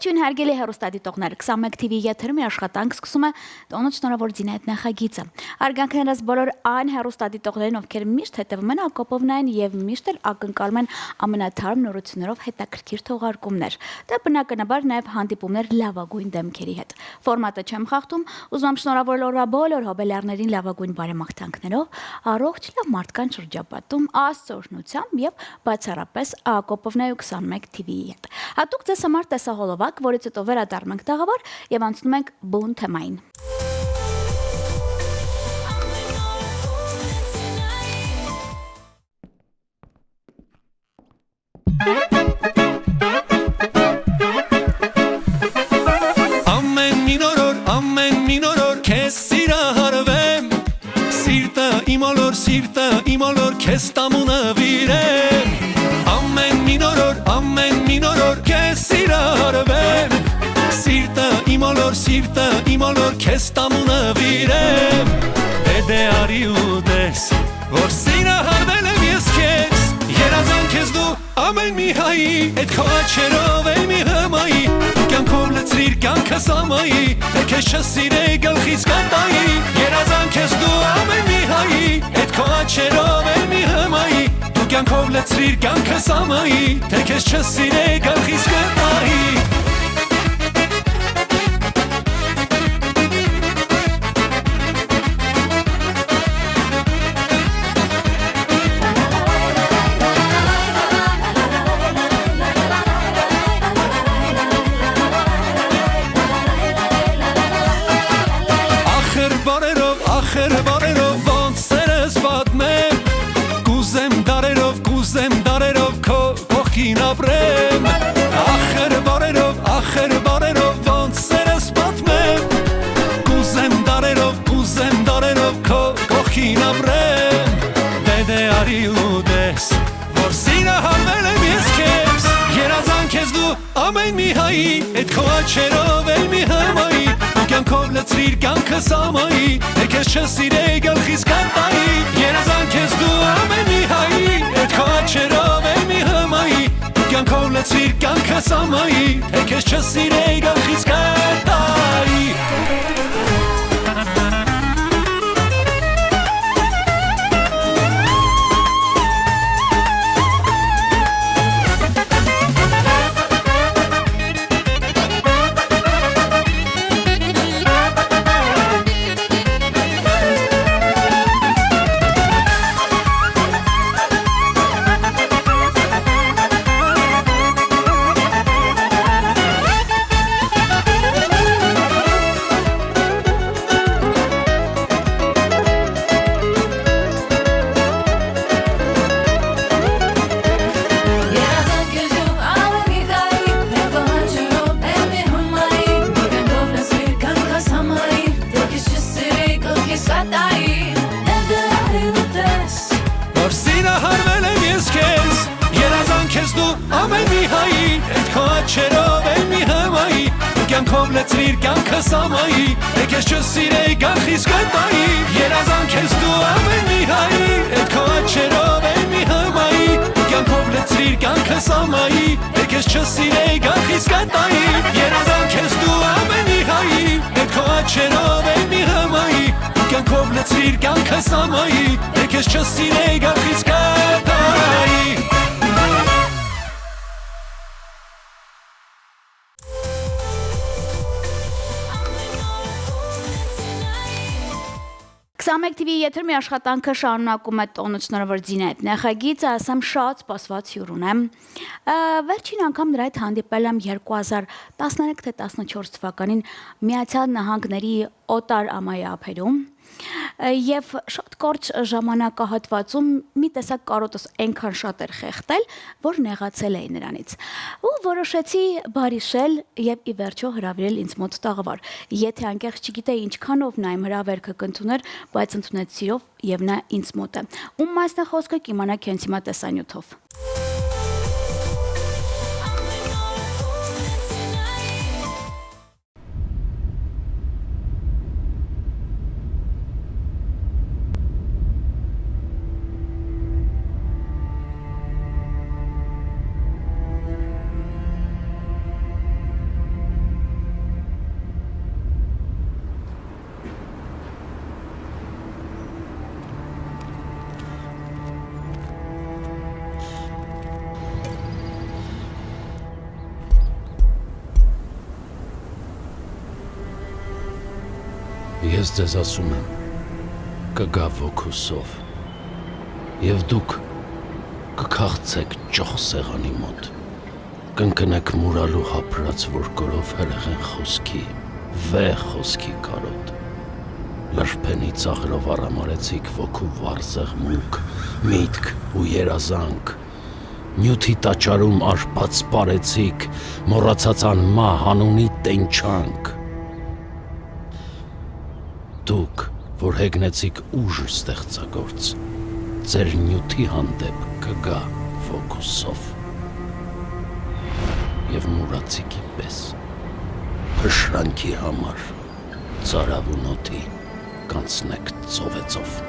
Ողջույն հարգելի հեռուստադիտողներ, 21 TV եթերում աշխատանք սկսում է տոնոց շնորհավոր Զինետ նախագիծը։ Արգանքներս բոլոր այն հեռուստադիտողներին, ովքեր միշտ հետևում են Ակոպովնային եւ միշտ էլ ակնկալում են ամենաթարմ նորություններով հետաքրքիր թողարկումներ։ Դա բնականաբար նաեւ հանդիպումներ լավագույն դեմքերի հետ։ Ֆորմատը չեմ խախտում, ուզում եմ շնորհավորել օրվա բոլոր հոբելյարներին լավագույն բարեմաղթանքներով, առողջ լավ մարդկանց շրջապատում, Աստծո օրհնությամբ եւ բացառապես Ակոպովնայի 21 TV-ի հետ։ Հատուկ ձեզ համար տեսահոլովակ, որից հետո վերադառնում ենք տաղավար եւ անցնում ենք բուն թեմային։ Սիրտը իմոլոր քեզ տամունը վիրեմ ամեն մինորոր քեզ սիրարվեմ սիրտը իմոլոր քեզ տամունը վիրեմ դե արի ու դես որ սիրահարվել եմ ես քեզ երազանք ես դու ամեն մի հայի այդ քո աչքերով եմ մի հմայի կյանքով լցրիր կյանքս ամայի թե քեզ չսիրեի գլխից կատայի երազանք ես դու ամեն մի հայի այդ քո աչքերով եմ մի հմայի դու կյանքով լցրիր կյանքս ամայի թե քեզ չսիրեի գլխից կատայի բարերով ոնց սերս պատմեմ կուզեմ դարերով քո կողքին ապրեմ ախր բարերով ոնց սերս պատմեմ կուզեմ դարերով քո կողքին ապրեմ դե արի ու դես որ սիրահարվել եմ ես քեզ երազանք ես դու ամեն մի հայի այդ քո աչքերով եմ մի հմայի կյանքով լցրիր կյանքս ամայի թե քեզ չսիրեի գլխից կատայի երազանք ես դու ամեն մի հայի այդ քո աչքերով եմ մի հմայի կյանքով լցրիր կյանքս ամայի թե քեզ չսիրեի գլխից կատայի կյանքով լցրիր կյանքս ամայի թե քեզ չսիրեի գլխից կատայի երազանք ես դու ամեն մի հայի այդ քո աչքերով եմ մի հմայի կյանքով լցրիր կյանքս ամայի թե քեզ չսիրեի գլխից կատայի երազանք ես դու ամեն մի հայի այդ քո աչքերով եմ մի հմայի կյանքով լցրիր կյանքս ամայի թե քեզ չսիրեի գլխից կատայի 21 TV եթերում աշխատանքը շարունակում է տոնոց շնորհավոր Զինետ նախագիծը, ասեմ շատ սպասված հյուր ունեմ։ Վերջին անգամ նրա հետ հանդիպել եմ 2013 թե 14 թվականին Միացյալ Նահանգների Օտար ամայի ափերում եւ շատ կարճ ժամանակահատվածում մի տեսակ կարոտս այնքան շատ էր խեղտել, որ նեղացել էի նրանից։ Ու որոշեցի բարիշել եւ ի վերջո հրավիրել ինձ մոտ տաղավար։ Եթե անկեղծ չգիտեի ինչքանով նա իմ հրավերքը կընդուներ, բայց ընդունեց սիրով եւ նա ինձ մոտ է։ Ում մասն է խոսքը կիմանաք հենց հիմա տեսանյութով։ Ես ձեզ ասում եմ, կգա ոգուսով, և դուք կքաղցեք ճոխ սեղանի մոտ, կընկնեք մուրալու հապրած որկորով հրեղեն խոսքի, վեհ խոսքի կարոտ, լրպենի ծաղրով առամարեցիք ոգու վարզեղ մունք, միտք ու երազանք, նյութի տաճարում արպած սպարեցիք, մոռացած անմա հանունի տենչանք, դուք, որ հեգնեցիք ուժ ստեղծագործ, ձեր նյութի հանդեպ կգա ոգուսով և մուրացիկի պես, փշրանքի համար ծարավ ու նոթի կանցնեք ծովեծով։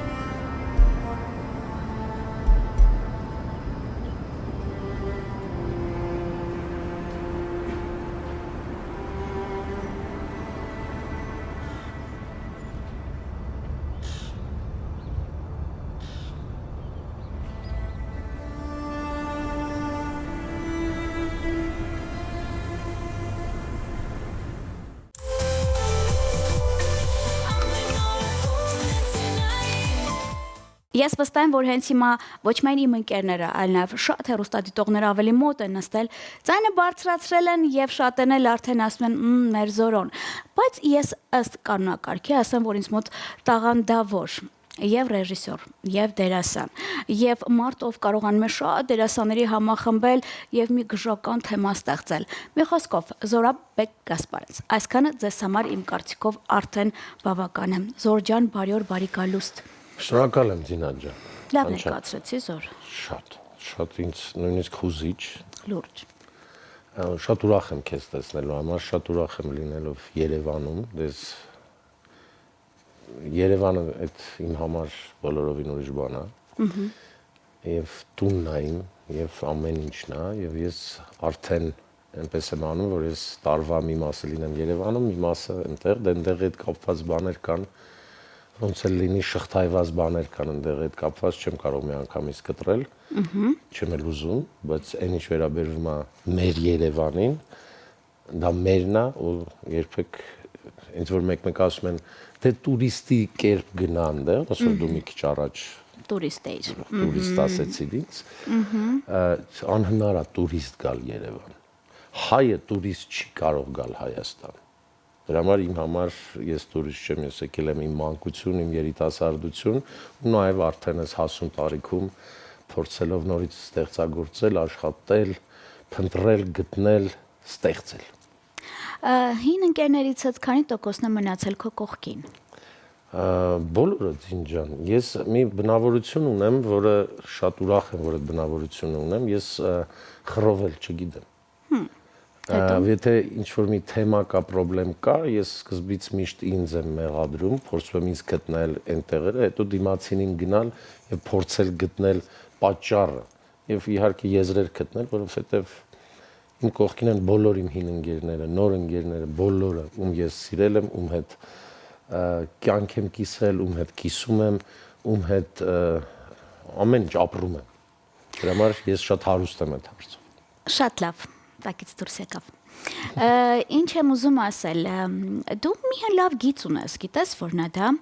Ես վստահ եմ, որ հենց հիմա ոչ միայն իմ ընկերները, այլ նաև շատ հեռուստադիտողներ ավելի մոտ են նստել, ձայնը բարձրացրել են եւ շատերն էլ արդեն ասում են մեր Զորոն։ Բայց ես ըստ կանոնակարգի ասեմ, որ ինձ մոտ տաղանդավոր եւ ռեժիսոր, եւ դերասան, եւ մարդ, ով կարողանում է շատ դերասանների համախմբել եւ մի գժական թեմա ստեղծել։ Մի խոսքով, Զորաբեկ Գասպարենց, այսքանը ձեզ համար իմ կարծիքով արդեն բավական է։ Զոր ջան, բարի օր, բարի գալուստ։ Շնորհակալ եմ Զինան ջան։ Լավ ներկայացրեցի Զոր։ Շատ ինձ նույնիսկ հուզիչ։ Լուրջ։ Շատ ուրախ եմ քեզ տեսնելու համար, շատ ուրախ եմ լինելով Երևանում։ Դες Երևանը այդ իմ համար բոլորովին ուրիշ բան է։ Եվ տունն է իմ, եւ ամեն ինչն է, եւ ես արդեն այնպես եմ անում, որ ես տարվա մի մասը լինեմ Երևանում, մի մասը այնտեղ, այնտեղ այդ կապված բաներ կան, ոնց էլ լինի շղթայված բաներ կան այնտեղ այդ կապված, չեմ կարող մի անգամից կտրել, չեմ էլ ուզում, բայց այն ինչ վերաբերվում է մեր Երևանին, դա մերն է, ու երբեք ինձ որ մեկ ասում են, թե տուրիստի կերպ գնա այնտեղ, ասում դու մի քիչ առաջ տուրիստ էիր։ Տուրիստ ասեցիր ինձ, անհնար է տուրիստ գալ Երևան։ Հայը տուրիստ չի կարող գալ Հայաստան։ Դրա համար իմ համար ես տուրիստ չեմ, ես եկել եմ իմ մանկություն, իմ երիտասարդություն ու նաև արդեն այս հասուն տարիքում փորձելով նորից ստեղծագործել, աշխատել, փնտրել, գտնել, ստեղծել։ Հին ընկերներիցս քանի տոկոսն է մնացել քո կողքին։ Բոլորը Զինջան, ես մի բնավորություն ունեմ, որը շատ ուրախ եմ, որ այդ բնավորությունը ունեմ, ես խռովել չգիտեմ։ Եթե ինչ-որ մի թեմա կա, պրոբլեմ կա, ես սկզբից միշտ ինձ եմ մեղադրում, փորձում եմ ինձ գտնել այնտեղերը, հետո դիմացինին գնալ եւ փորձել գտնել պատճառը եւ իհարկե եզրեր գտնել, որովհետեւ իմ կողքին են բոլոր իմ հին ընկերները, նոր ընկերները, բոլորը, ում ես սիրել եմ, ում հետ կյանք եմ կիսել, ում հետ կիսում եմ, ում հետ ամեն ինչ ապրում եմ։ Դրա համար ես շատ հարուստ եմ այդ հարցով։ Շատ լավ, տակից դուրս եկավ։ Ինչ եմ ուզում ասել, դու մի լավ գիծ ունես, գիտես որն է դա,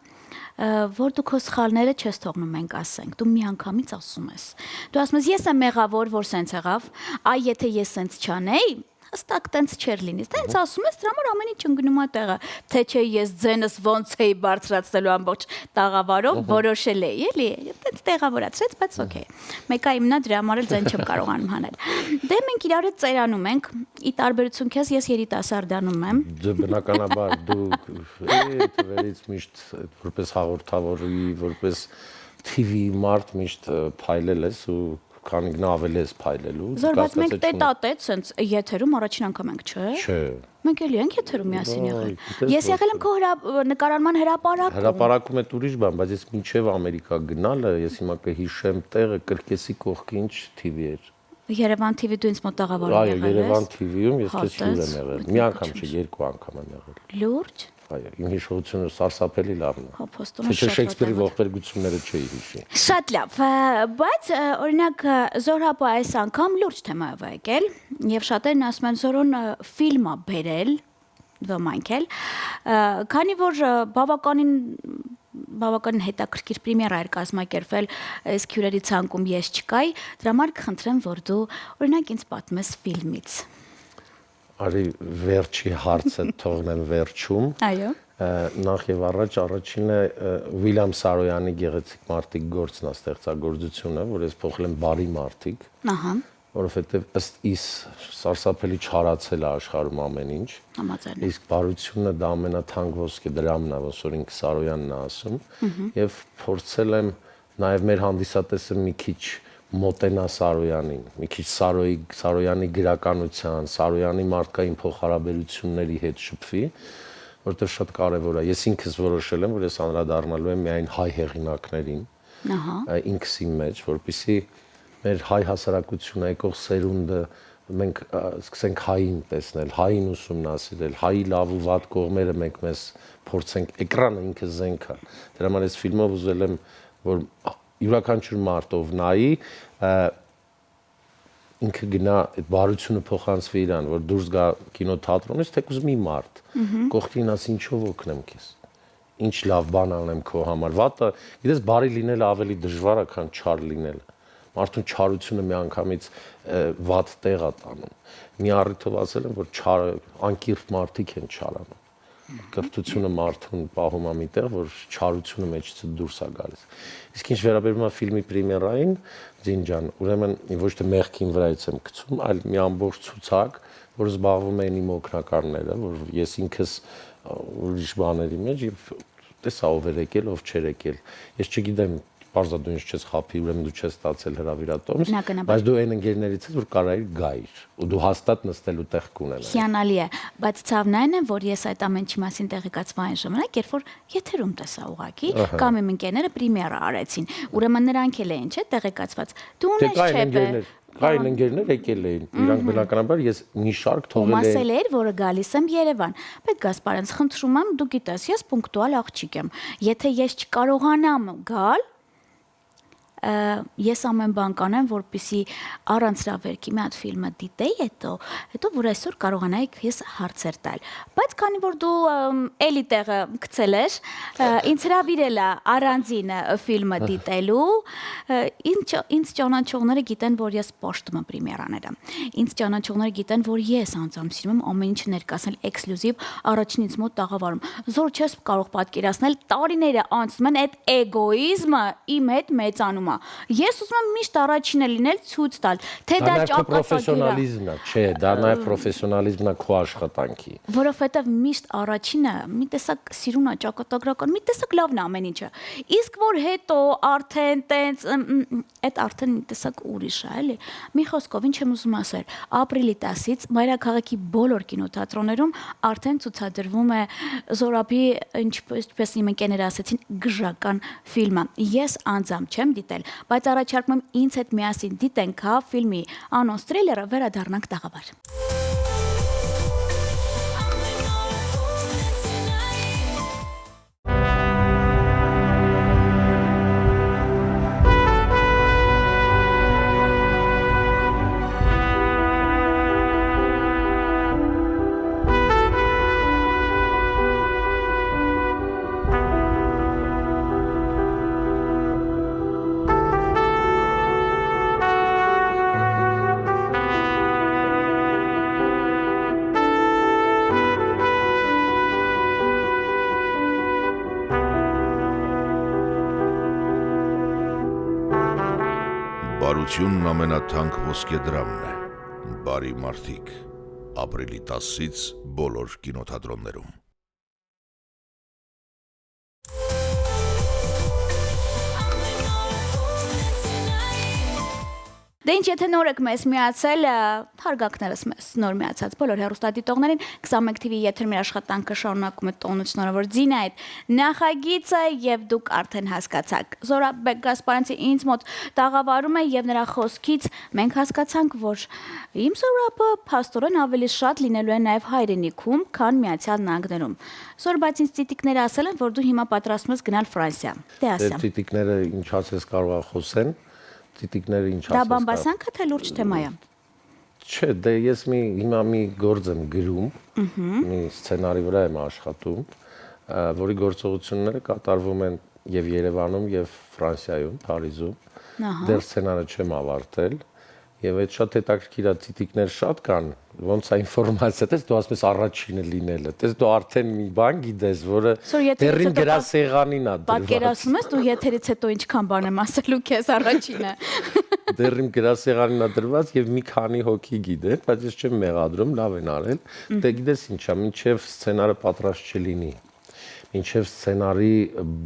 որ դու քո սխալները չես թողնում մենք ասենք, դու միանգամից ասում ես։ Դու ասում ես ես եմ մեղավոր, որ սենց եղավ, այ եթե ես սենց չանեի, հստակ տենց չէր լինի։ Տենց ասում ես, դրա համար ամեն ինչ ընկնում է տեղը, թե չէ ես ձենս ոնց էի բարձրացնելու ամբողջ տաղավարով որոշել էի, էլի, տենց տեղավորացրեց, բայց օքեյ։ Մեկը իմնա դրա համար էլ ձեն չեմ կարողանում հանել։ Դե մենք իրար հետ ծերանում ենք, ի տարբերություն քեզ ես երիտասարդանում եմ։ Դե բնականաբար դու այդ վերից միշտ որպես հաղորդավորի, որպես TV մարդ միշտ փայլել ես ու քանիկն ավելի ես փայլելու։ Զոր բայց մենք տետ-ա-տետ սենց եթերում առաջին անգամ ենք, չէ՞։ Չէ։ Մենք էլի ենք եթերում միասին եղել։ Ես եղել եմ քո նկարահանման հրապարակում։ Հրապարակում է ուրիշ բան, բայց ես մինչև Ամերիկա գնալը, ես հիմա կհիշեմ տեղը կրկեսի կողքի ինչ TV էր։ Երևան TV դու ինձ մոտ տաղավարում եղել ես։ Այո, Երևան TV-ում ես քեզ հյուր եմ եղել։ Մի անգամ չէ, երկու անգամ եմ եղել։ Լուրջ։ Այո, իմ հիշողությունը սարսափելի լավն է։ Հա, փոստոնը Թե Շեքսպիրի ողբերգությունները չի հիշի։ Շատ լավ, բայց օրինակ Զորհապը այս անգամ լուրջ թեմայով է եկել եւ շատերն ասում են Զորոն ֆիլմ է բերել ոմանք էլ, քանի որ բավականին հետաքրքիր պրեմիերա էր կազմակերպվել այս քյուրերի ցանկում ես չկայի, դրա համար կխնդրեմ, որ դու օրինակ ինձ պատմես ֆիլմից։ Արի վերջի հարցը թողնեմ վերջում։ Այո։ Նախ եւ առաջ առաջինն է Ուիլյամ Սարոյանի Գեղեցիկ մարդիկ գործն է ստեղծագործությունը, որ ես փոխել եմ բարի մարդիկ, Ահա, որովհետեւ ըստ իս սարսափելի չարացել է աշխարհում ամեն ինչ։ համաձայն եմ։ Իսկ բարությունը դա ամենաթանկ ոսկե դրամն է, ոնց որ ինքը Սարոյանն է ասում, եւ փորձել եմ նաեւ մեր հանդիսատեսը մի քիչ մոտենա Սարոյանին, մի քիչ Սարոյանի գրականության, Սարոյանի մարդկային փոխհարաբերությունների հետ շփվի, որտեղ շատ կարևոր է։ Ես ինքս որոշել եմ, որ ես անդրադառնալու եմ միայն հայ հեղինակներին, Ահա, ինքս իմ մեջ, որպեսզի մեր հայ հասարակությունը եկող սերունդը մենք սկսենք հային տեսնել, հային ուսումնասիրել, հայի լավ ու վատ կողմերը մենք մեզ փորձենք, էկրանը ինքը զենք է։ Դրա համար ես ֆիլմով ուզել եմ, որ յուրաքանչյուր մարդով նայի, ինքը գնա այդ բարությունը փոխանցվի իրան, որ դուրս գա կինոթատրոնից, թեկուզ մի մարդ, կողքին ասի ինչով օգնեմ քեզ, ինչ լավ բան անեմ քո համար, վատը, գիտես բարի լինելը ավելի դժվար է, քան չար լինելը, մարդուն չարությունը մի անգամից վատ տեղ է տանում, մի առիթով ասել եմ, որ անկիրթ մարդիկ են չարանում, կրթությունը մարդուն պահում է միտեղ, որ չարությունը մեջից դուրս է գալիս։ Իսկ ինչ վերաբերում է ֆիլմի պրեմիերային, Ձին ջան, ուրեմն ոչ թե մեղքին վրայից եմ գցում, այլ մի ամբողջ ցուցակ, որ զբաղվում են իմ օգնականները, որ ես ինքս ուրիշ բաների մեջ եւ տեսա ով էր եկել, ով չէր եկել։ Ես չգիտեմ, բարձա դու ինչ չես խափի, ուրեմն դու չես ստացել հրավիրատոմս, բայց դու այն ընկերներից ես, որ կարայիր գայիր, ու դու հաստատ նստելու տեղ կունենայիր։ հիանալի է, բայց ցավն այն է, որ ես այդ ամենի մասին տեղեկացվա այն ժամանակ, երբ որ եթերում տեսա ուղակի, կամ իմ ընկերները պրեմիերա արեցին, ուրեմն նրանք էլ էին, չէ՞, տեղեկացված։ Դու ունես չէ՞։ Կային ընկերներ եկել էին, իրանք բնականաբար ես մի շարք թողել եմ։ Ասել էր, որ գալիս եմ Երևան։ Բայց Գասպարենց, խնդրում եմ, դու գիտես, ես պունկտուալ աղջիկ եմ։ Եթե ես չկարողանամ գալ, ես ամեն բան կանեմ, որպեսզի առանց հրավերքի մի հատ ֆիլմը դիտեի, հետո որ այսօր կարողանայիք ես հարցեր տալ։ Բայց քանի որ դու էլի տեղը գցել ես, ինձ հրավիրել է առանձին ֆիլմը դիտելու, ինձ ճանաչողները գիտեն, որ ես պաշտում եմ պրեմիերաները։ Ինձ ճանաչողները գիտեն, որ ես անձամբ սիրում եմ ամեն ինչ ներկայացնել էքսկլյուզիվ առաջինից մոտ տաղավարում։ Զոր չես կարող պատկերացնել, տարիները անցնում են, այդ էգոիզմը իմ հետ մեծանում է։ Ես ուզում եմ միշտ առաջինը լինել, ցույց տալ, թե դա պրոֆեսիոնալիզմն է, չէ, դա նաև պրոֆեսիոնալիզմն է քո աշխատանքի։ Որովհետև միշտ առաջինը մի տեսակ սիրուն է, ճակատագրական, մի տեսակ լավն է ամեն ինչը։ Իսկ որ հետո արդեն տենց այդ արդեն մի տեսակ ուրիշ է, էլի։ Մի խոսքով ինչ եմ ուզում ասել, ապրիլի 10-ից մայրաքաղաքի բոլոր կինոթատրոններում արդեն ցուցադրվում է Զորաբի, ինչպես իմ ընկերները ասեցին, գժական ֆիլմը։ Ես անձամբ չեմ դիտել, բայց առաջարկում եմ ինձ հետ միասին դիտենք հա ֆիլմի անոնց տրեյլերը, վերադառնանք տաղավար։ Բարությունն ամենաթանկ ոսկե դրամն է, բարի մարդիկ, ապրիլի 10-ից բոլոր կինոթատրոններում։ Դե ինչ եթե նոր եք մեզ միացել, հարգանքներս մեզ նոր միացած բոլոր հեռուստադիտողներին 21 TV եթեր մեր աշխատանքը շարունակում է տոնը շնորհավոր Ձինա այդ նախագիծը եւ դուք արդեն հասկացաք։ Զորաբեկ Գասպարյանցի ինձ մոտ տաղավարում է եւ նրա խոսքից մենք հասկացանք, որ իմ Զորաբը փաստորեն ավելի շատ լինելու է նաեւ հայրենիքում, քան Միացյալ Նահանգներում։ Զոր բայց ինձ ծիտիկները ասել են, որ դու հիմա պատրաստում ես գնալ Ֆրանսիա։ Դե ասա։ Ծիտիկները ինչ ասես կարող է խոսեն։ Ծիտիկները ինչ ասես։ Դա բամբասանք թե լուրջ թեմա է։ Չէ, դե ես հիմա մի գործ եմ գրում, մի սցենարի վրա եմ աշխատում, որի գործողությունները կատարվում են եւ Երևանում եւ Ֆրանսիայում, Փարիզում։ Դեռ սցենարը չեմ ավարտել եւ այդ շատ հետաքրքիր է, ցիտիկներ շատ կան, ոնց է ինֆորմացիա, դες դու ասում ես առաջինը լինելը, դες դու արդեն մի բան գիտես, որը դեռին գրասեղանին է դրված։ Պատկերացնում ես դու եթերից հետո ինչքան բան եմ ասելու քեզ առաջինը։ Դեռին գրասեղանին է դրված եւ մի քանի հոգի գիտեն, բայց ես չեմ մեղադրում, լավ են արել։ Դե գիտես ինչա, մինչեւ սցենարը պատրաստ չլինի, մինչեւ սցենարի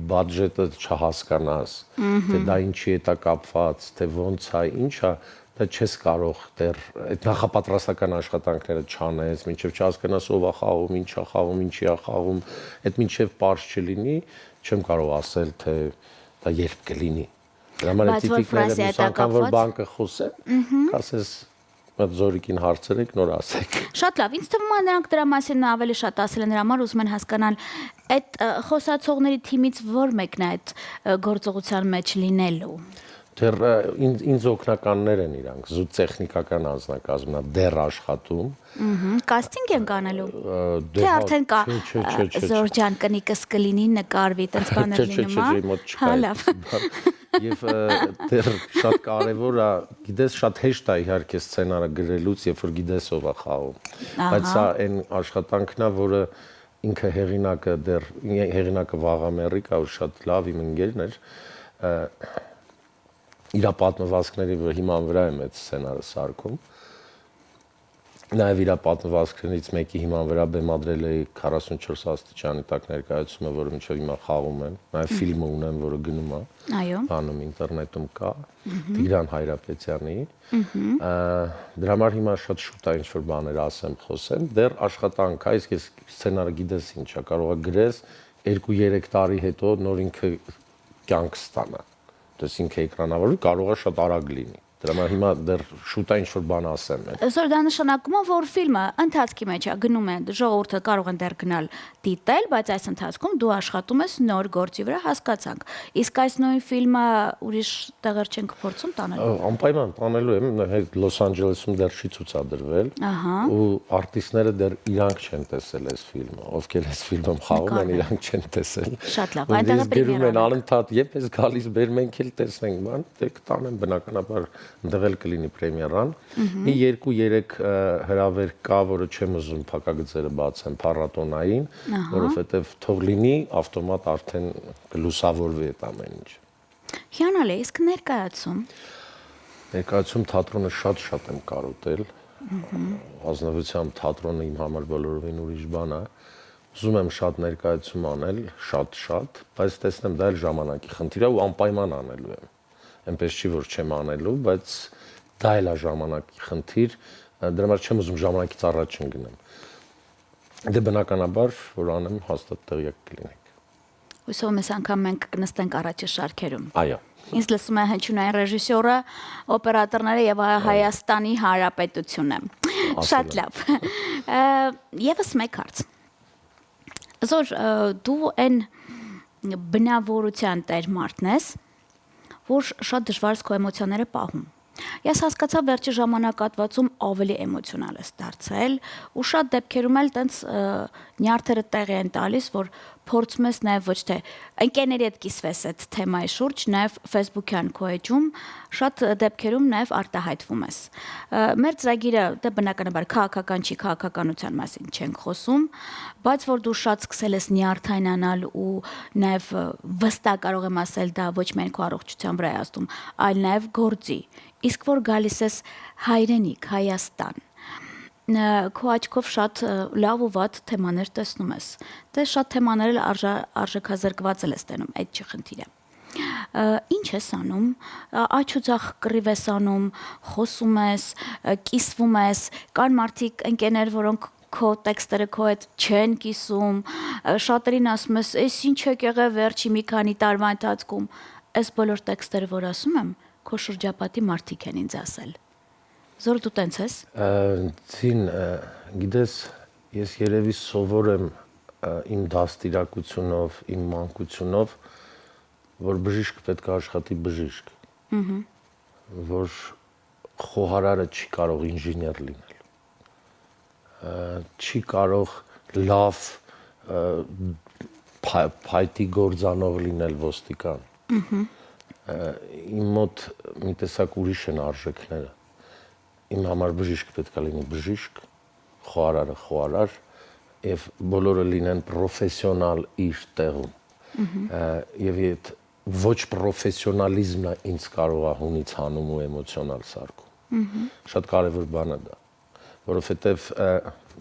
բյուջետը չհասկանաս, թե դա ինչի է կապված, թե ոնց է, ինչա, դա չես կարող դեռ այդ նախապատրաստական աշխատանքները չանես, մինչև չհասկանաս ով է խաղում, ինչ է խաղում, ինչի է խաղում, այդ մինչև պարզ չլինի, չեմ կարող ասել, թե դա երբ կլինի։ Դրա համար այդ ցիտիկները մի անգամ որ բան կխոսեն, կասես մտ զորիկին հարցրեք, նոր ասեք։ Շատ լավ, ինձ թվում է նրանք դրա մասին ավելի շատ ասել են, դրա համար ուզում են հասկանալ այդ խոսացողների թիմից որ մեկն է այդ գործողության մեջ լինելու։ Դեռ ինձ օգնականներ են իրանք, զուտ տեխնիկական անձնակազմն է դեռ աշխատում։ Կաստինգ են կանելու։ Թե արդեն կա Զոր ջան կնիկս կլինի նկարվի, տենց բաներ լինում է։ Հա լավ։ Եվ դեռ շատ կարևոր է, գիտես շատ հեշտ է իհարկե սցենարը գրելուց, երբ որ գիտես ով է խաղում։ Բայց սա այն աշխատանքն է, որը ինքը հեղինակը Վաղամերիկ է, ու շատ լավ իմ ընկերն էր։ Իր պատմվածքների հիման վրա եմ այդ սցենարը սարքում։ Նաև իր պատմվածքներից մեկի հիման վրա բեմադրել էի 44 աստիճանի տակ ներկայացումը, որը մինչև հիմա խաղում են։ Նաև ֆիլմը ունեմ, որը գնում է։ Այո։ Բանում ինտերնետում կա։ Տիգրան Հայրապետյանի։ Դրա համար հիմա շատ շուտ է ինչ-որ բաներ ասեմ, խոսեմ։ Դեռ աշխատանք է, իսկ ես սցենարը գիտես ինչ է, կարող է գրես 2-3 տարի հետո նոր ինքը կյանք ստանա։ Դες ինքը էկրանավորի կարող է շատ արագ լինի։ Դրա համար հիմա դեռ շուտ է ինչ-որ բան ասեմ։ Այսօր դա նշանակում է, որ ֆիլմը ընթացքի մեջ է, գնում է, ժողովուրդը կարող են դեռ գնալ դիտել, բայց այս ընթացքում դու աշխատում ես նոր գործի վրա, հասկացանք։ Իսկ այս նույն ֆիլմը ուրիշ տեղեր չենք փորձում տանելու։ Անպայման տանելու եմ, Լոս Անջելեսում դեռ չի ցուցադրվել, ու արտիստները դեռ իրանք չեն տեսել այս ֆիլմը, ովքեր այս ֆիլմում խաղում են, իրանք չեն տեսել։ Շատ լավ, այնտեղ է պրեմիերան։ Են անընդհատ, երբ ես գալիս բեր մենք էլ տեսնենք, բան, դե կտանեմ բնականաբար ընդեղ էլ կլինի պրեմիերան։ Մի 2-3 հրավեր կա, որը չեմ ուզում փակագծերը բացեմ փառատոնային, որովհետև թող լինի ավտոմատ արդեն կլուսավորվի այդ ամեն ինչ։ Հիանալի, իսկ Ներկայացում թատրոնը շատ եմ կարոտել։ Ազնվությամբ թատրոնը իմ համար բոլորովին ուրիշ բան է։ Ուզում եմ շատ ներկայացում անել, շատ, բայց տեսնեմ դա էլ ժամանակի խնդիր է ու անպայման անելու եմ։ Այնպես չի որ չեմ անելու, բայց դա էլ է ժամանակի խնդիր, դրա համար չեմ ուզում ժամանակից առաջ ընկնեմ։ Դե բնականաբար որ անեմ հաստատ տեղյակ կլինեք։ Հուսով մեզ անգամ մենք կնստենք առաջի շարքերում։ Այո։ Ինձ լսում է հնչյունային ռեժիսորը, օպերատորները եւ Հայաստանի Հանրապետությունը։ Շատ լավ։ Եվս մեկ հարց։ Զոր դու այն բնավորության տեր մարդն ես, որ շատ դժվար է քո էմոցիաները պահում։ Ես հասկացա վերջի ժամանակատվածում ավելի էմոցիոնալ ես դարձել ու շատ դեպքերում էլ տենց նյարդերը տեղի են տալիս, որ փորձում ես նաև ոչ թե ընկերների հետ կիսվես այդ թեմայի շուրջ, նաև Facebook-յան քո էջում շատ դեպքերում նաև արտահայտվում ես։ Մեր ծրագիրը դե բնականաբար քաղաքական չի, քաղաքականության մասին չենք խոսում, բայց որ դու շատ սկսել ես նյարդայնանալ ու նաև վստահ կարող եմ ասել դա ոչ միայն քո առողջության վրա է ազդում, այլ նաև գործի։ Իսկ որ գալիս ես հայրենիք, Հայաստան, քո աչքով շատ լավ ու վատ թեմաներ տեսնում ես։ Դե շատ թեմաներ էլ արժեքազրկված ես տենում, այդ չի խնդիրը։ Ինչ ես անում, աչ ու ձախ կռիվ ես անում, խոսում ես, կիսվում ես, կան մարդիկ ընկերներ, որոնք քո տեքստերը քո հետ չեն կիսում, շատերին ասում ես, «Էս ինչ եկեղե վերջի մի քանի տարվա ընթացքում»։ Այս բոլոր տեքստերը, որ ասում եմ, քո շրջապատի մարդիկ են ինձ ասել։ Զոր դու տենց ես։ Ցին, գիտես, ես երևի սովոր եմ իմ դաստիարակությունով, իմ մանկությունով, որ բժիշկ պետք է աշխատի բժիշկ։ Որ խոհարարը չի կարող ինժեներ լինել, չի կարող լավ փայտի գործանող լինել ոստիկան։ Իմ մոտ մի տեսակ ուրիշ են արժեքները։ Իմ համար բժիշկ պետք է լինի բժիշկ, խոհարարը խոհարար, եւ բոլորը լինեն պրոֆեսիոնալ իր տեղում։ Եվ այդ ոչ պրոֆեսիոնալիզմն է ինձ կարող է հունից հանում ու էմոցիոնալ սարքում։ Շատ կարևոր բան է դա, որովհետեւ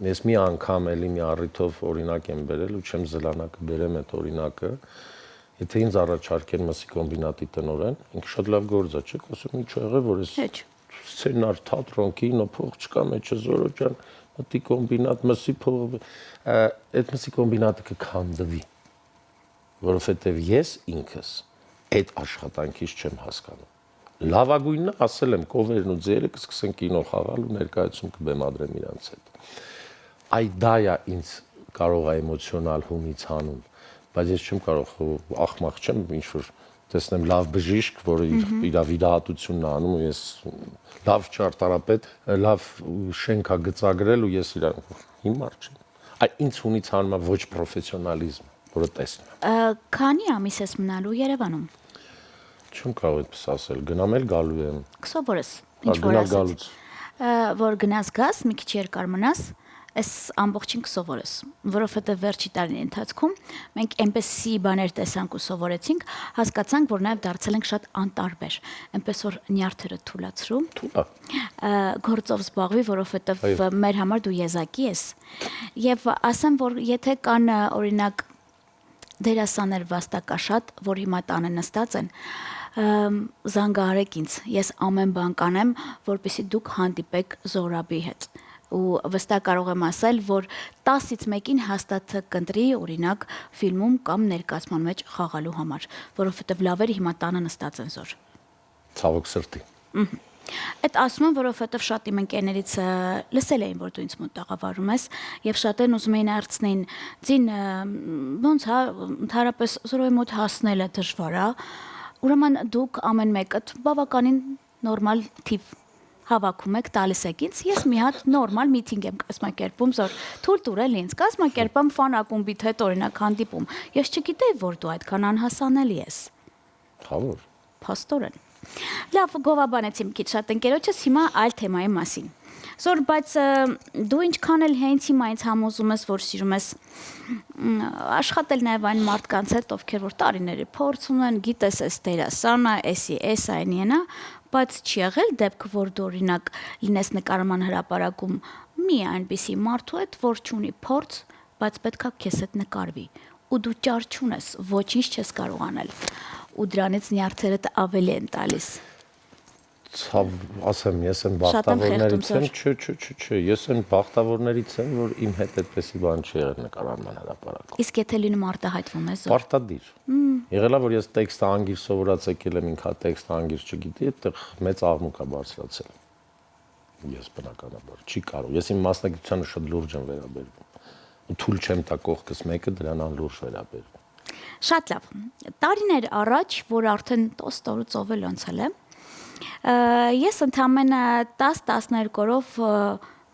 ես մի անգամ էլի մի առիթով օրինակ եմ բերել ու չեմ զլանա կբերեմ այդ օրինակը, եթե ինձ առաջարկեն մսի կոմբինատի տնօրեն, ինքը շատ լավ գործ է, չէ՞, ասում ինչ եղել, որ ես սցենար, թատրոն, կինո, փող չկա մեջը, Զորո ջան, մտի կոմբինատ, մսի փող, այդ մսի կոմբինատը կքանդվի, որովհետև ես ինքս այդ աշխատանքից չեմ հասկանում։ Լավագույնն ասել եմ, կովերն ու ձերը կսկսեն կինո խաղալ ու ներկայացում կբեմադրեմ իրանց հետ։ Այ դա է ինձ կարող է էմոցիոնալ հունից հանում, բայց ես չեմ կարող ախմախ չեմ ինչ-որ տեսնեմ լավ բժիշկ, որը իր վիրահատությունն է անում ու ես լավ ճարտարապետ, լավ շենք է գծագրել ու ես իրան հիմար չեմ։ Այ ինձ հունից հանում է ոչ պրոֆեսիոնալիզմ, որը տեսնում եմ։ Քանի ամիս ես մնալու Երևանում։ Չեմ կարող այդպես ասել, գնամ էլ գալու եմ։ Կսովորես, ինչ որ ասած։ Որ գնաս գաս, մի քիչ երկար մնաս, այս ամբողջին կսովորես, որովհետև վերջի տարիների ընթացքում մենք այնպեսի բաներ տեսանք ու սովորեցինք, հասկացանք, որ նաև դարձել ենք շատ անտարբեր, այնպես որ նյարդերը թուլացրու, գործով զբաղվի, որովհետև մեր համար դու եզակի ես։ Եվ ասեմ, որ եթե կան օրինակ դերասաններ վաստակաշատ, որ հիմա տանը նստած են, զանգահարեք ինձ, ես ամեն բան կանեմ, որպեսզի դուք հանդիպեք Զորաբի հետ։ Ու վստահ կարող եմ ասել, որ 10-ից 1-ին հաստատ կընտրի օրինակ ֆիլմում կամ ներկայացման մեջ խաղալու համար, որովհետև լավերը հիմա տանը նստած են Զոր։ Ցավոք սրտի։ Այդ ասում եմ, որովհետև շատ իմ ընկերներից լսել էին, որ դու ինձ մոտ տաղավարում ես, եւ շատերն ուզում էին հարցնեին, «Ձին ոնց հա ընդհանրապես Զորոյի մոտ հասնելը դժվար է»։ Ուրեմն դուք ամեն մեկը բավականին նորմալ թիվ հավաքում եք, տալիս եք ինձ, ես մի հատ նորմալ միտինգ եմ կազմակերպում, Զոր, թույլ տուրել ինձ, կազմակերպեմ ֆան ակումբիդ հետ օրինակ հանդիպում։ Ես չգիտեի, որ դու այդքան անհասանելի ես։ Խավոր։ Փաստորեն։ Լավ, գովաբանեցի մի քիչ շատ ընկերոջս, հիմա այլ թեմայի մասին։ Զոր, բայց դու ինչքան էլ հենց հիմա ինձ համոզում ես, որ սիրում ես աշխատել նաև այն մարդկանց հետ, ովքեր որ տարիների փորձ ունեն, գիտես էս դերասանը, էս այնինա, բայց չի եղել դեպք, որ դու օրինակ լինես նկարման հրապարակում մի այնպիսի մարդու հետ, որ չունի փորձ, բայց պետքա քեզ հետ նկարվի, ու դու ճար չունես, ոչինչ չես կարող անել, ու դրանից նյարդերդ ավելի են տալիս։ Ցավ, ասեմ, ես եմ բախտավորներից եմ, չէ, ես եմ բախտավորներից եմ, որ իմ հետ այդպեսի բան չի եղել նկարման հրապարակում։ Իսկ եթե լինում արտահայտվում ես։ Պարտադիր։ Եղելա, որ ես տեքստը անգիր սովորած եկել եմ, ինքա տեքստը անգիր չգիտի, այդտեղ մեծ աղմուկ է բարձրացել։ Ես բնականաբար չի կարող։ Ես իմ մասնագիտությանը շատ լուրջ եմ վերաբերվում։ Ու թույլ չեմ տա կողքս մեկը դրան անլուրջ վերաբերվում։ Շատ լավ։ Տարիներ առաջ, որ արդեն տոստորուց ով էլ անցել է, ես ընդամենը 10-12 օրով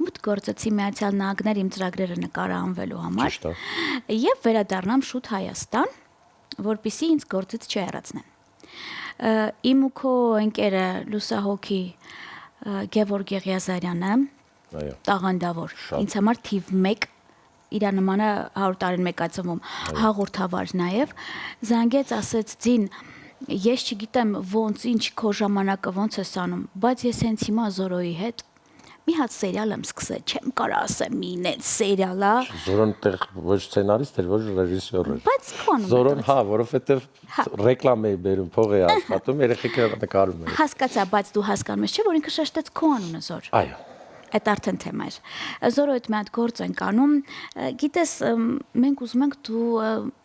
մուտք գործեցի Միացյալ Նահանգներ իմ ծրագրերը նկարահանվելու համար եւ վերադառնամ շուտ Հայաստան, որպեսզի ինձ գործից չհեռացնեն։ Իմ ու քո ընկերը լուսահոգի Գևորգ Եղիազարյանը, տաղանդավոր, ինձ համար թիվ 1 իր նմանը 100 տարին մեկացվում հաղորդավար նաև զանգեց, ասեց ձին, ես չգիտեմ ոնց ինչ քո ժամանակը ոնց ես անում, բայց ես հենց հիմա Զորոյի հետ մի հատ սերիալ եմ սկսել, չեմ կարող ասեմ մին այդ սերիալը։ Զորոն տեղ ոչ սցենարիստ էր, ոչ ռեժիսոր էր։ Բայց քոնում։ Զորոն, հա, որովհետև ռեկլամ էի բերում, փող էի աշխատում, երեխեքը նկարում էին։ Հասկացա, բայց դու հասկանում ես, չէ՞, որ ինքը շեշտեց քո անունը Զոր։ Այո։ Այդ արդեն թեմա էր։ Զորո այդ մի հատ գործ ենք անում, գիտես, մենք ուզում ենք դու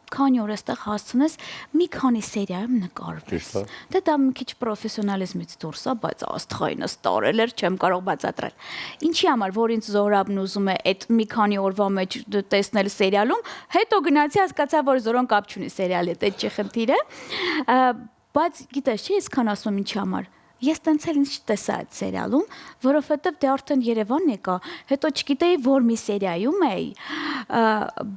քանի օր էստեղ հասցնես մի քանի սերիայում նկարվես։ Դե դա մի քիչ պրոֆեսիոնալիզմից դուրս է, բայց աստղայինս տարել էր, չեմ կարող բացատրել։ Ինչի համար, որ ինձ Զորաբն ուզում է այդ մի քանի օրվա մեջ տեսնել սերիալում, հետո գնացի հասկացա, որ Զորոն կապ չունի սերիալի հետ, այդ չի խնդիրը։ Բայց գիտես, չէ, այսքան ասում եմ ինչի համար։ Ես տենց էլ ինչ տեսա այդ սերիալում, որովհետև դե արդեն Երևան եկա, հետո չգիտեի որ մի սերիայում էի,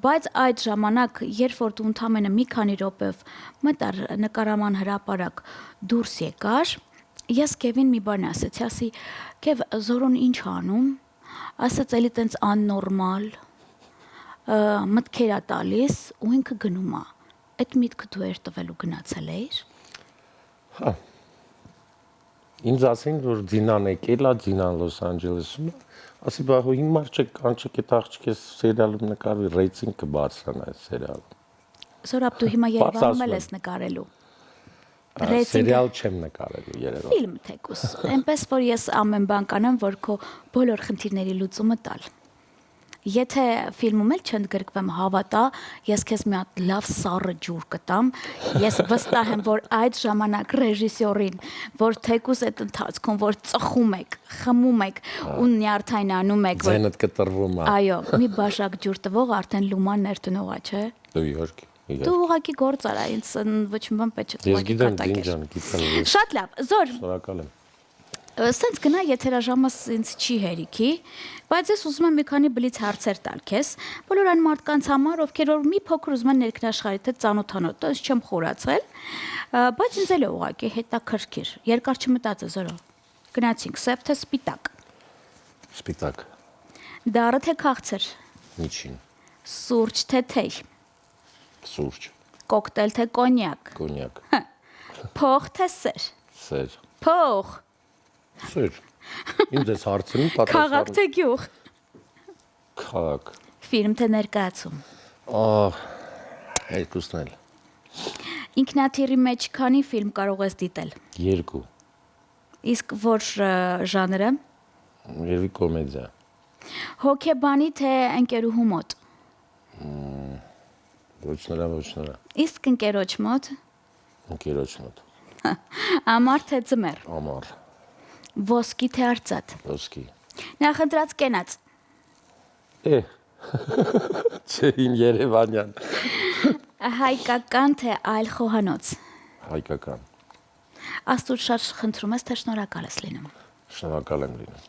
բայց այդ ժամանակ, երբ որ դու ընդամենը մի քանի րոպեով մտար նկարաման հրապարակ դուրս եկար, ես Կևին մի բան ասացի, Կև Զորոն ինչ անում, ասաց էլի տենց աննորմալ, մտքեր ա տալիս ու ինքը գնում ա, այդ միտքը դու էր տվել ու գնացել էիր։ Հա։ Ինձ ասին, որ Դինան եկել է, Դինան Լոս Անջելեսում է, ասի բաղու հիմար չեք կանչեք այդ աղջիկը սերիալում նկարվի, ռեյտինգը բարձրանա այդ սերիալում։ Զորապ դու հիմա Երևանում ես նկարելու։ Սերիալ չեմ նկարելու Երևանում։ Ֆիլմ թեկուս, այնպես որ ես ամեն բան կանեմ, որ քո բոլոր խնդիրների լուծումը տալ։ Եթե ֆիլմում էլ չընդգրկվեմ, հավատա, ես քեզ մի հատ լավ սառը ջուր կտամ։ Ես վստահ եմ, որ այդ ժամանակ ռեժիսորին, որ թեկուս այդ ընթացքում, որ ծխում եք, խմում եք ու նյարդայնանում եք, Ձենդ կտրվում է։ այո, մի բաժակ ջուր տվող արդեն լուման ներդնողա, չէ։ Դու իհարկե։ Դու ուղղակի գործ արա, ինձ ոչ մի բան պետք չէ։ Ես գիտեմ, Դինջան, գիտեմ։ Շատ լավ, Զոր։ Շնորհակալ եմ։ Սենց գնա եթերաժամս ինձ չի հերիքի, բայց ես ուզում եմ մի քանի բլից հարցեր տալ քեզ, բոլոր այն մարդկանց համար, ովքեր որ մի փոքր ուզում են ներքնաշխարհի հետ ծանոթանալ, ես չեմ խորացել, բայց ինձ էլ է ուղղակի հետաքրքիր։ Երկար չմտածը Զորո։ Գնացինք, սև թե սպիտակ։ Սպիտակ։ Դառը թե քաղցր։ Միջին։ Սուրճ թե թեյ։ Սուրճ։ Կոկտեյլ թե կոնյակ։ Կոնյակ։ Փող թե սեր։ Սեր։ Փող։ Սեր։ Ինձ էս հարցնում Քաղաք թե գյուղ։ Քաղաք։ Ֆիլմ թե ներկայացում։ Երկուսն էլ։ Ինքնաթիռի մեջ քանի ֆիլմ կարող ես դիտել։ 2։ Իսկ որ ժանրը։ Երևի կոմեդիա։ Հոկեբանի թե ընկերուհու մոտ։ Ոչ նրա։ Իսկ ընկերոջ մոտ։ Ընկերոջ մոտ։ Ամառ թե ձմեռ։ Ամառ։ Ոսկի թե արծաթ։ Ոսկի։ Նախընտրած կենաց։ Չէ, իմ Երևանյան։ Հայկական թե այլ խոհանոց։ Հայկական։ Աստուր շատ խնդրում ես թե շնորհակալ ես լինում։ Շնորհակալ եմ լինում։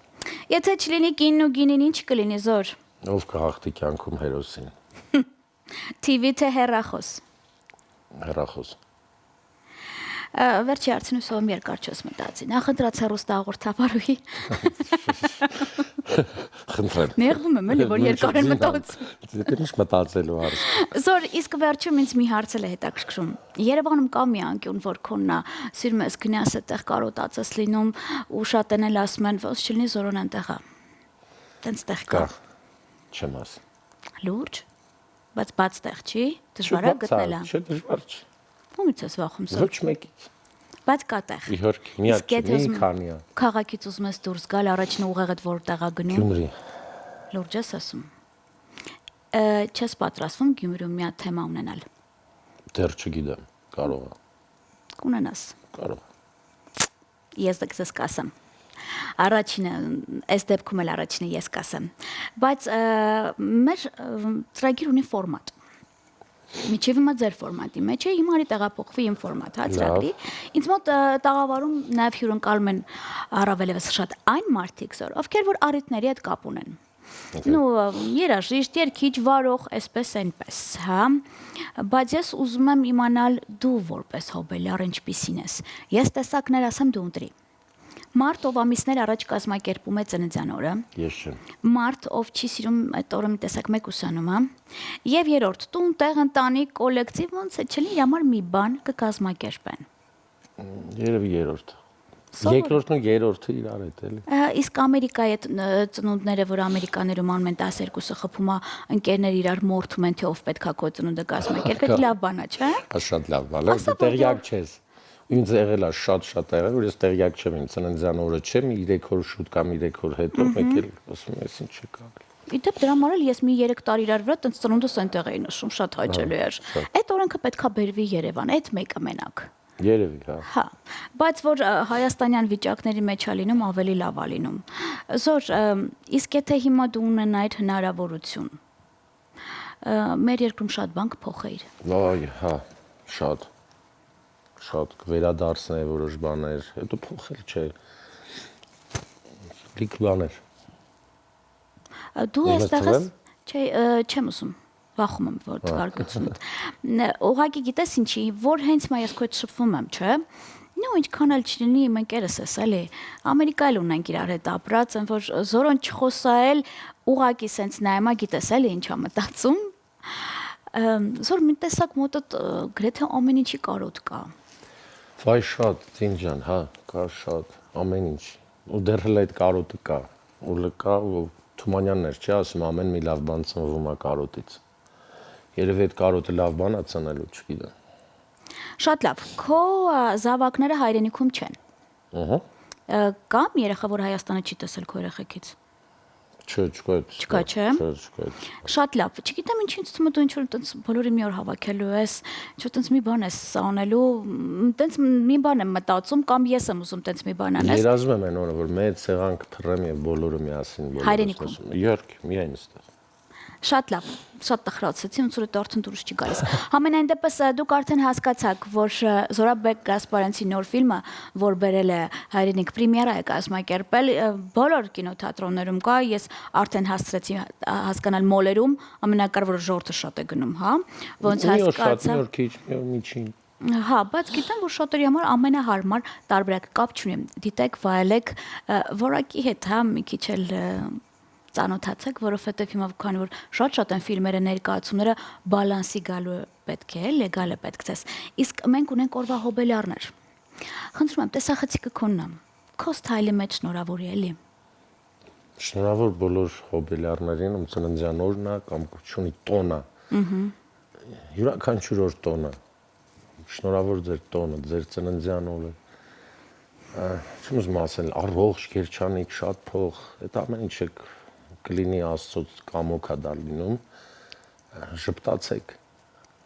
Եթե չլինի կինն ու գինին ինչ կլինի Զոր։ Ով կհաղթի կյանքում հերոսին։ TV թե հեռախոս։ Հեռախոս։ Վերջի հարցին ուսում երկար չես մտածի։ Նախընտրած հեռուստահաղորդավարուհի։ Խնդրեմ։ Նեղվում եմ էլի որ երկար եմ մտածում։ Դե ինչ մտածելու հարց։ Զոր, իսկ վերջում ինձ մի հարց էլ է հետաքրքրում։ Երևանում կա մի անկյուն, որ քոննա, սիրում ես գնաս այդտեղ կարոտած ես լինում ու շատ են էլ ասում են, ոնց չլինի Զորոն այնտեղ է։ Տենց տեղ կա։ Չեմ ասի։ Լուրջ, բայց բաց տեղ չի, դժվար է գտնելա։ Չէ, դժվար չի։ Ումից ես վախում Զոր։ Ոչ մեկից։ Բայց կա տեղ։ Իհարկե, մի քանի է։ Քաղաքից ուզում ես դուրս գալ, առաջին ուղեղդ որտեղ է գնում։ Գյումրի։ Լուրջ ես ասում։ Չես պատրաստվում Գյումրիում մի հատ թեմա ունենալ։ Դեռ չգիտեմ, կարող է։ Կունենաս։ Կարող։ Ես դեքսես կասեմ։ Առաջինը, այս դեպքում էլ առաջինը ես կասեմ։ Բայց մեր ծրագիր ունի ֆորմատ։ Միջև հիմա ձեր ֆորմատի մեջ է, հիմա արի տեղափոխվի իմ ֆորմատ, հա, ծրագրի։ Ինձ մոտ տաղավարում նաև հյուրընկալում են առավելևս շատ այն մարդիկ, ովքեր որ առիթների հետ կապ ունեն։ Ну, երաժիշտ, երգիչ, վարող, այսպես այնպես, հա։ Բայց ես ուզում եմ իմանալ դու որպես հոբելյար ինչպիսին ես։ Ես տեսակներ ասեմ դու ընտրի։ Մարդ, ով ամիսներ առաջ կազմակերպում է ծննդյան օրը։ Ես չեմ։ Մարդ, ով չի սիրում այդ օրը մի տեսակ մեկ ուսանում, հա։ Եվ երրորդ, տուն, տեղ, ընտանիք, կոլեկտիվ, ոնց է չլինի, համար մի բան կկազմակերպեն։ Երևի երրորդ։ Երկրորդն ու երրորդը իրար հետ էլի։ Իսկ Ամերիկայի այդ ծնունդները, որ ամերիկաներում անում են 12-ը խփում է, ընկերներ իրար մորթում են, թե ով պետքա քո ծնունդը կազմակերպել, լավ բան է, չէ՞։ Շատ լավ բան է, դու տեղյակ չես։ Ինձ եղել է շատ եղել, որ ես տեղյակ չեմ, իմ ծննդյան օրը չեմ, 3 օր շուտ կամ 3 օր հետո մեկ էլ ասում ես ինչ չկա։ Իդեպ դրա համար էլ ես մի 3 տարի իրար վրա տենց ծնունդս այնտեղ էի նշում, շատ հաճելի էր։ Այդ օրենքը պետքա բերվի Երևան, այդ մեկը մենակ։ Երևի, հա։ Հա, բայց որ հայաստանյան վիճակների մեջ է լինում, ավելի լավ է լինում։ Զոր, իսկ եթե հիմա դու ունենայիր հնարավորություն, մեր երկրում շատ բան կփոխեիր։ Վայ, հա, շատ։ շատ կվերադարձնեի որոշ բաներ, հետո փոխել չէ։ Լիք բաներ։ Դու Ես այստեղ թվեմ։ չէ, չեմ ուզում, վախում եմ, որ կարգությունդ։ Ուղղակի գիտես ինչի, որ հենց մա ես քո հետ շփվում եմ, չէ՞։ Նո, ինչքան էլ չլինի իմ ընկերս ես, էլի։ Ամերիկայել ունենք իրար հետ ապրած, են որ զորոն չխոսայել, ուղղակի սենց նայեմա գիտես էլի ինչա մտածում։ Զոր մի տեսակ մոտդ գրեթե ամեն ինչի կարոտ կա։ Վայ շատ, Տինջան, հա, կա շատ, ամեն ինչ։ Ու դեռ էլ այդ կարոտը կա, ու կա ու Թումանյաններ չի ասում ամեն մի լավ բան ծնվում է կարոտից։ Երևի այդ կարոտը լավ բան է ծնելու, չգիտեմ։ Շատ լավ, քո զավակները հայրենիքում չեն։ Ահա։ Կամ երեխա, որ Հայաստանը չի տեսել քո երեխեքից։ Չկա այդ։ Չկա, չէ՞։ Չկա։ Շատ լավ։ Չգիտեմ ինչի ինձ թվում է դու ինչ-որ տենց բոլորի մի օր հավաքելու ես, ինչ-որ տենց մի բան ես անելու, տենց մի բան եմ մտածում կամ ես եմ ուզում տենց մի բան անես։ Երազում եմ այն օրը, որ մեծ սեղան կփռեմ եւ բոլորը միասին Հայրենիքում։ Իհարկե, միայն այստեղ։ Շատ լավ, շատ տխրացեցի, ոնց որ դարձին դուրս չի գալիս։ Համենայն դեպս դուք արդեն հասկացաք, որ Զորաբեկ Գասպարյանցի նոր ֆիլմը, որ բերել է Հայրենիք պրեմիերա է կազմակերպել, բոլոր կինոթատրոններում կա, ես արդեն հասցրեցի հասկանալ մոլերում, ամենակարևորը ժողովուրդը շատ է գնում, հա, ոնց հասկացա։ Շատ քիչ, միջին։ Հա, բայց գիտեմ, որ շատերի համար ամենահարմար տարբերակ կապ չունի։ Դիտեք, վայելեք, որակի հետ, հա, մի քիչ էլ ծանոթացեք, որովհետև հիմա քանի որ շատ են ֆիլմերը ներկայացումները բալանսի գալու պետք է, լեգալ է պետք ցես։ Իսկ մենք ունենք օրվա հոբելյարներ։ Խնդրում եմ, տեսախցիկը քոնն է։ Քո սթայլի մեջ շնորհավոր էլի։ Շնորհավոր բոլոր հոբելյարներին, ում ծննդյան օրն է կամ կոչունի տոնը։ Յուրաքանչյուր օր տոնը։ Շնորհավոր ձեր տոնը, ձեր ծննդյան օրը։ Չեմ ուզում ասել, առողջ, գերջանիկ, շատ փող, այդ ամեն ինչը կլինի Աստծոց կամոք է դա լինում, ժպտացեք,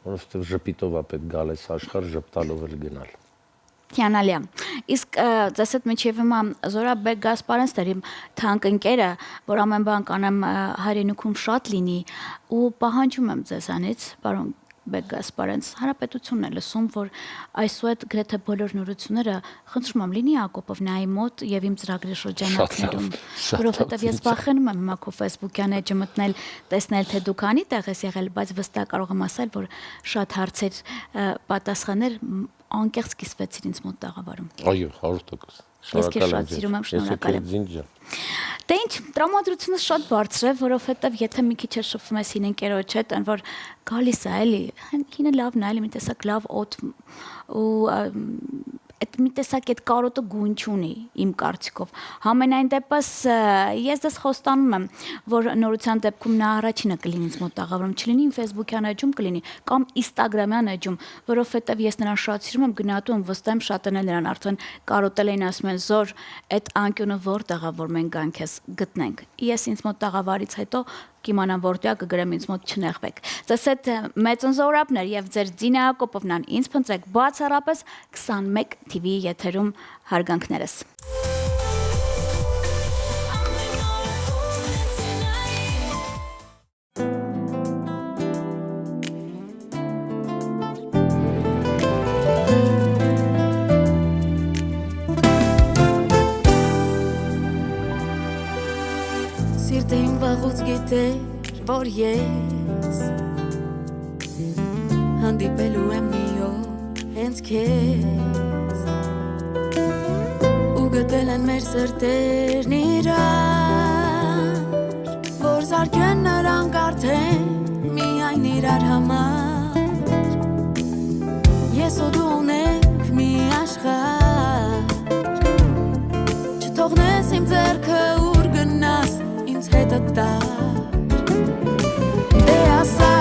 որովհետև ժպիտով է պետք գալ այս աշխարհ, ժպտալով էլ գնալ։ Հիանալի է։ Իսկ ձեզ հետ միջև հիմա Զորաբեկ Գասպարյանցն իմ թանկ ընկերը, որ ամեն բան կանեմ հայրենիքում շատ լինի ու պահանջում եմ ձեզանից, պարոն Բեկ Գասպարյանց, հանրապետությունն է լսում, որ այսուհետ գրեթե բոլոր նորությունները խնդրում եմ լինի Ակոպովնայի մոտ եւ իմ ծրագրի շրջանակներում, որովհետեւ ես վախենում եմ հիմա քո Facebook-յան էջը մտնել, տեսնել թե դու քանի տեղ ես եղել, բայց վստահ կարող եմ ասել, որ շատ հարցեր պատասխաններ անկեղծ կիսվեցին ինձ մոտ տաղավարում։ Այո, 100%։ Ես քեզ շատ սիրում եմ, շնորհակալ եմ։ Դե ինչ, տրամադրությունը շատ բարձր է, որովհետև եթե մի քիչ էլ շփվում ես հին ընկերոջ հետ, այն որ գալիս է, էլի, հինը լավն է, էլի մի տեսակ լավ օդ ու այդ մի տեսակ այդ կարոտը գույն չունի իմ կարծիքով։ Համենայն դեպս ես դες խոստանում եմ, որ նորության դեպքում նա առաջինը կլինի ինձ մոտ տաղավարում, չլինի իմ Facebook-յան էջում կլինի կամ Instagram-յան էջում, որովհետև ես նրան շատ սիրում եմ, գնահատում եմ, վստահ եմ շատն էլ նրան արդեն կարոտել էին, ասում են զոր այդ անկյունը որտեղ է, որ մենք գանք քեզ գտնենք։ Ես ինձ մոտ տաղավարից հետո կիմանամ որտեղ կգրեմ ինձ մոտ չնեղվեք։ Ձեզ հետ մեծն Զորաբներ եւ ձեր Ձինա Ակոպովնան ինձ փնտրեք բացառապես 21 TV եթերում հարգանքներս։ Սիրտը իմ վաղուց գիտեր, որ ես հանդիպելու եմ մի օր հենց քեզ ու գտել են մեր սրտերն իրար, որ զարկեն նրանք արդեն միայն իրար համար, ես ու դու ունենք մի աշխարհ, չթողնես իմ ձեռքը ուր գնաս ինձ հետը տար, դե ասա,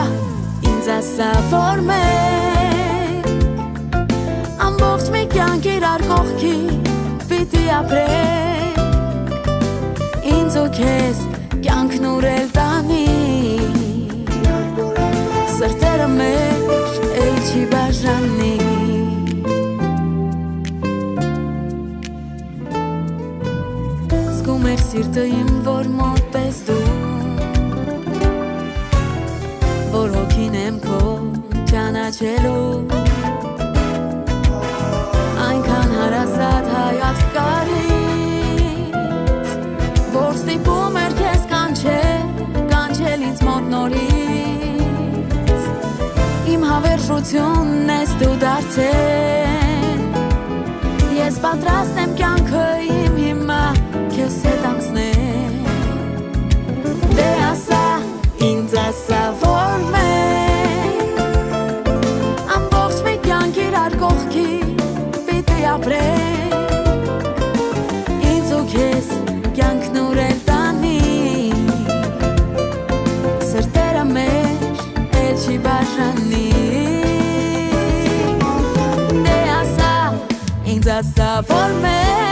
ինձ ասա, որ մենք ամբողջ մի կյանք իրար կողքի պիտի ապրենք, ինձ ու քեզ կյանքն ուրել տանի, սրտերը մեր էլ չի բաժանի, զգում էր սիրտը իմ, որ մոտ ես դու, որ հոգին եմ քո ճանաչելու, Իմ հավերժությունն ես դու դարձել Ես պատրաստ եմ կյանքը իմ հիմա Քեզ հետ անցնել Դե ասա, ինձ ասա, որ մենք Ամբողջ մի կյանք իրար կողքի պիտի ապրենք Ինձ ու քեզ կյանքն ուրել տանի Սրտերը մեր էլ չի բաժանի Դե ասա, ինձ ասա, որ մենք